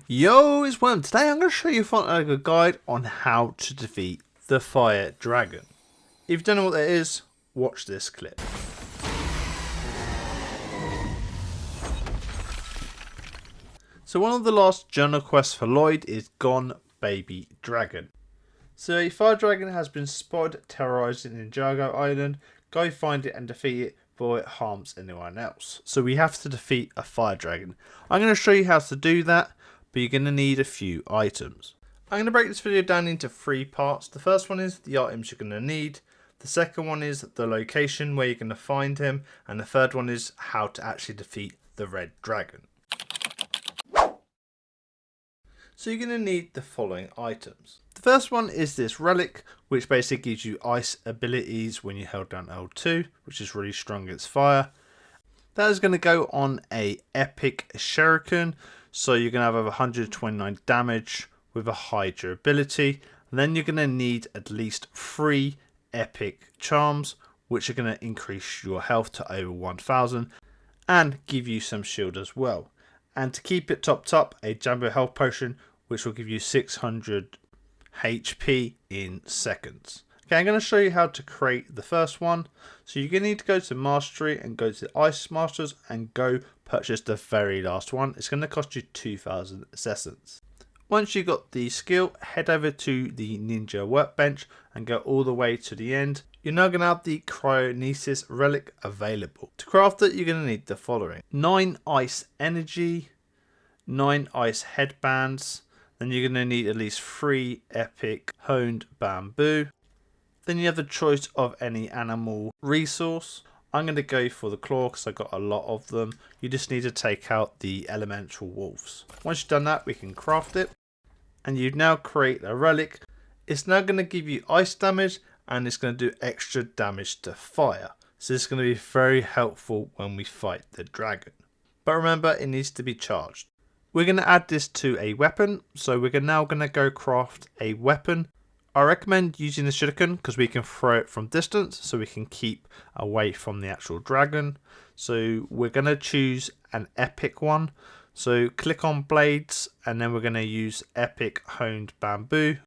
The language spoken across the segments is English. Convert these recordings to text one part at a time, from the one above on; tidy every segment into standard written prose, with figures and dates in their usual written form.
Yo, it's Worm. Today I'm going to show you a guide on how to defeat the fire dragon. If you don't know what that is, watch this clip. So one of the last journal quests for Lloyd is Gone Baby Dragon. So a fire dragon has been spotted terrorizing Ninjago Island. Go find it and defeat it before it harms anyone else. So we have to defeat a fire dragon. I'm going to show you how to do that, but you're going to need a few items. I'm going to break this video down into 3 parts. The first one is the items you're going to need. The second one is the location where you're going to find him. And the third one is how to actually defeat the red dragon. So you're going to need the following items. The first one is this relic, which basically gives you ice abilities when you held down L2, which is really strong against fire. That is going to go on a epic shuriken, so you're going to have over 129 damage with a high durability. And then you're going to need at least 3 epic charms, which are going to increase your health to over 1000 and give you some shield as well. And to keep it topped up, a jumbo health potion, which will give you 600 HP in seconds. Okay, I'm going to show you how to create the first one. So you're going to need to go to Mastery and go to Ice Masters and go purchase the very last one. It's going to cost you 2000 essence. Once you've got the skill, head over to the Ninja Workbench and go all the way to the end. You're now going to have the Cryonesis Relic available. To craft it, you're going to need the following: 9 Ice Energy, 9 Ice Headbands. Then you're going to need at least 3 epic honed bamboo. Then you have the choice of any animal resource. I'm going to go for the claw because I got a lot of them. You just need to take out the elemental wolves. Once you've done that, we can craft it. And you now create a relic. It's now going to give you ice damage and it's going to do extra damage to fire. So this is going to be very helpful when we fight the dragon. But remember, it needs to be charged. We're going to add this to a weapon. So we're now going to go craft a weapon. I recommend using the shuriken because we can throw it from distance, so we can keep away from the actual dragon. So we're going to choose an epic one. So click on blades and then we're going to use epic honed bamboo.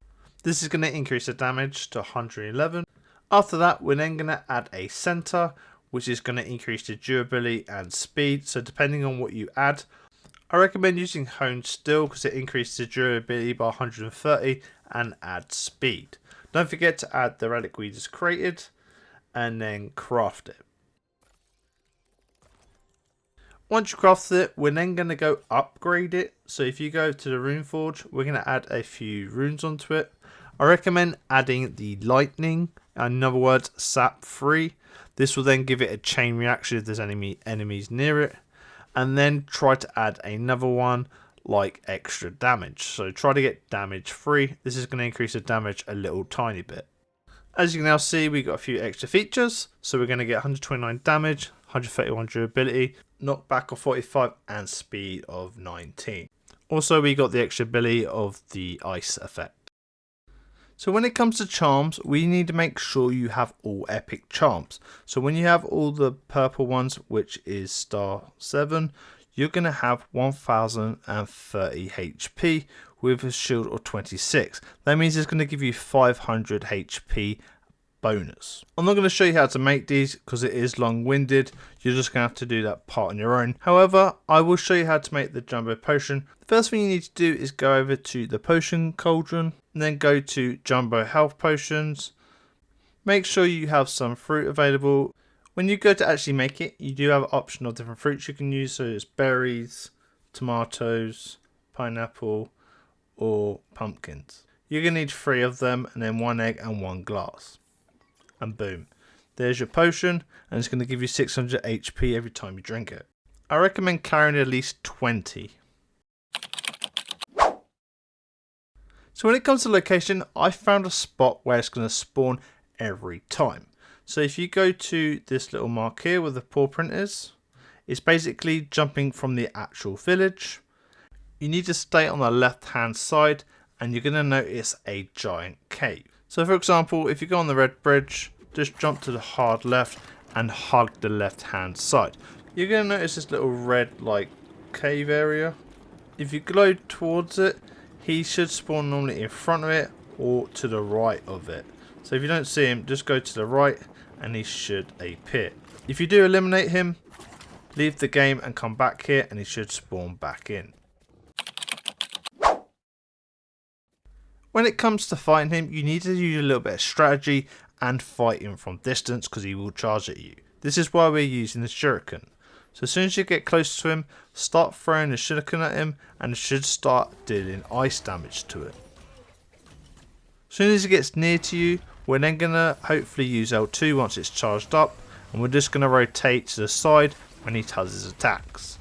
This is going to increase the damage to 111. After that, we're then going to add a center, which is going to increase the durability and speed. So depending on what you add, I recommend using honed steel because it increases the durability by 130 and adds speed. Don't forget to add the relic we just created and then craft it. Once you craft it, we're then going to go upgrade it. So if you go to the rune forge, we're going to add a few runes onto it. I recommend adding the lightning, in other words sap 3. This will then give it a chain reaction if there's enemies near it. And then try to add another one like extra damage. So try to get damage 3. This is going to increase the damage a little tiny bit. As you can now see, we got a few extra features. So we're going to get 129 damage, 131 durability, knockback of 45 and speed of 19. Also we got the extra ability of the ice effect. So when it comes to charms, we need to make sure you have all epic charms. So when you have all the purple ones, which is star 7, you're going to have 1030 HP with a shield of 26. That means it's going to give you 500 HP bonus. I'm not going to show you how to make these because it is long-winded. You're just going to have to do that part on your own. However, I will show you how to make the jumbo potion. The first thing you need to do is go over to the potion cauldron and then go to jumbo health potions. Make sure you have some fruit available. When you go to actually make it, you do have an option of different fruits you can use. So it's berries, tomatoes, pineapple or pumpkins. You're going to need 3 of them and then 1 egg and 1 glass. And boom, there's your potion, and it's going to give you 600 HP every time you drink it. I recommend carrying at least 20. So when it comes to location, I found a spot where it's going to spawn every time. So if you go to this little mark here where the paw print is, it's basically jumping from the actual village. You need to stay on the left hand side and you're going to notice a giant cave. So for example, if you go on the red bridge, just jump to the hard left and hug the left hand side. You're going to notice this little red like cave area. If you go towards it, he should spawn normally in front of it or to the right of it. So if you don't see him, just go to the right and he should appear. If you do eliminate him, leave the game and come back here and he should spawn back in. When it comes to fighting him, you need to use a little bit of strategy and fight him from distance because he will charge at you. This is why we're using the shuriken. So as soon as you get close to him, start throwing the shuriken at him and it should start dealing ice damage to it. As soon as he gets near to you, we're then going to hopefully use L2 once it's charged up, and we're just going to rotate to the side when he does his attacks.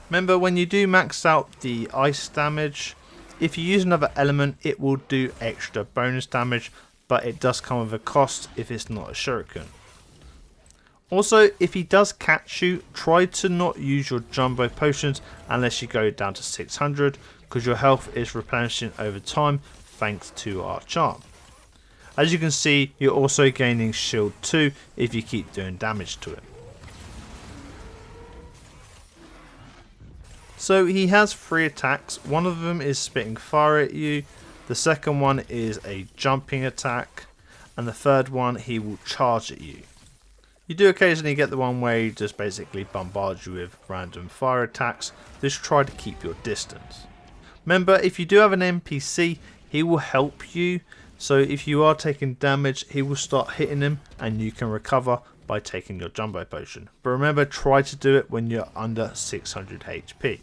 Remember, when you do max out the ice damage, if you use another element it will do extra bonus damage, but it does come with a cost if it's not a shuriken. Also, if he does catch you, try to not use your jumbo potions unless you go down to 600, because your health is replenishing over time thanks to our charm. As you can see, you're also gaining shield 2 if you keep doing damage to him. So he has 3 attacks. One of them is spitting fire at you, the second one is a jumping attack, and the third one he will charge at you. You do occasionally get the one where he just basically bombards you with random fire attacks. Just try to keep your distance. Remember, if you do have an NPC, he will help you. So if you are taking damage, he will start hitting him and you can recover by taking your jumbo potion. But remember, try to do it when you're under 600 HP.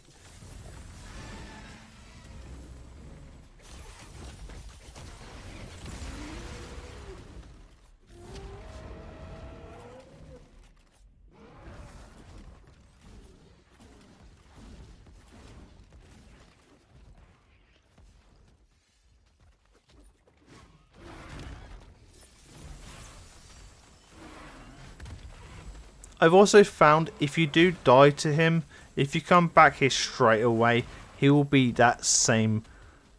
I've also found if you do die to him, if you come back here straight away, he will be that same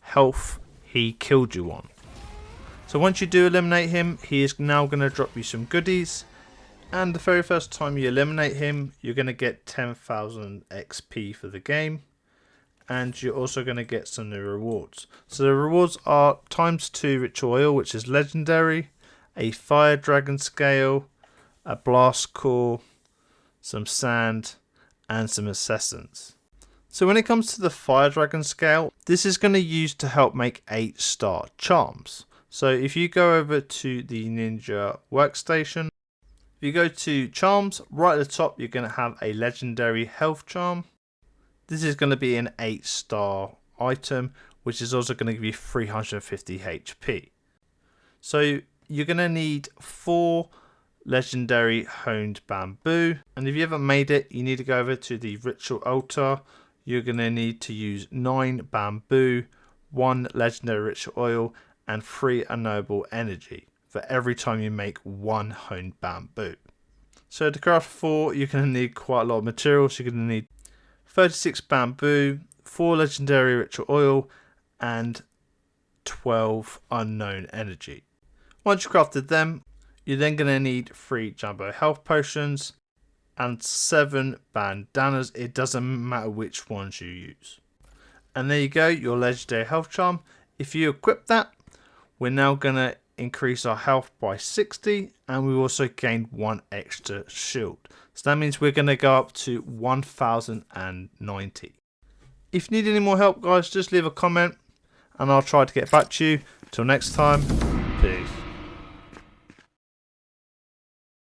health he killed you on. So once you do eliminate him, he is now going to drop you some goodies. And the very first time you eliminate him, you're going to get 10,000 XP for the game. And you're also going to get some new rewards. So the rewards are ×2 rich oil, which is legendary, a fire dragon scale, a blast core, some sand, and some essence. So when it comes to the fire dragon scale, this is going to use to help make 8-star charms. So if you go over to the ninja workstation, if you go to charms, right at the top you're going to have a legendary health charm. This is going to be an 8-star item, which is also going to give you 350 HP. So you're going to need 4 legendary honed bamboo, and if you haven't made it, you need to go over to the ritual altar. You're going to need to use 9 bamboo, 1 legendary ritual oil, and 3 unknowable energy for every time you make 1 honed bamboo. So to craft 4, you're going to need quite a lot of materials. You're going to need 36 bamboo, 4 legendary ritual oil, and 12 unknown energy. Once you've crafted them, you're then going to need 3 jumbo health potions and 7 bandanas. It doesn't matter which ones you use. And there you go, your legendary health charm. If you equip that, we're now going to increase our health by 60, and we also gained 1 extra shield. So that means we're going to go up to 1090. If you need any more help, guys, just leave a comment and I'll try to get back to you. Till next time, peace.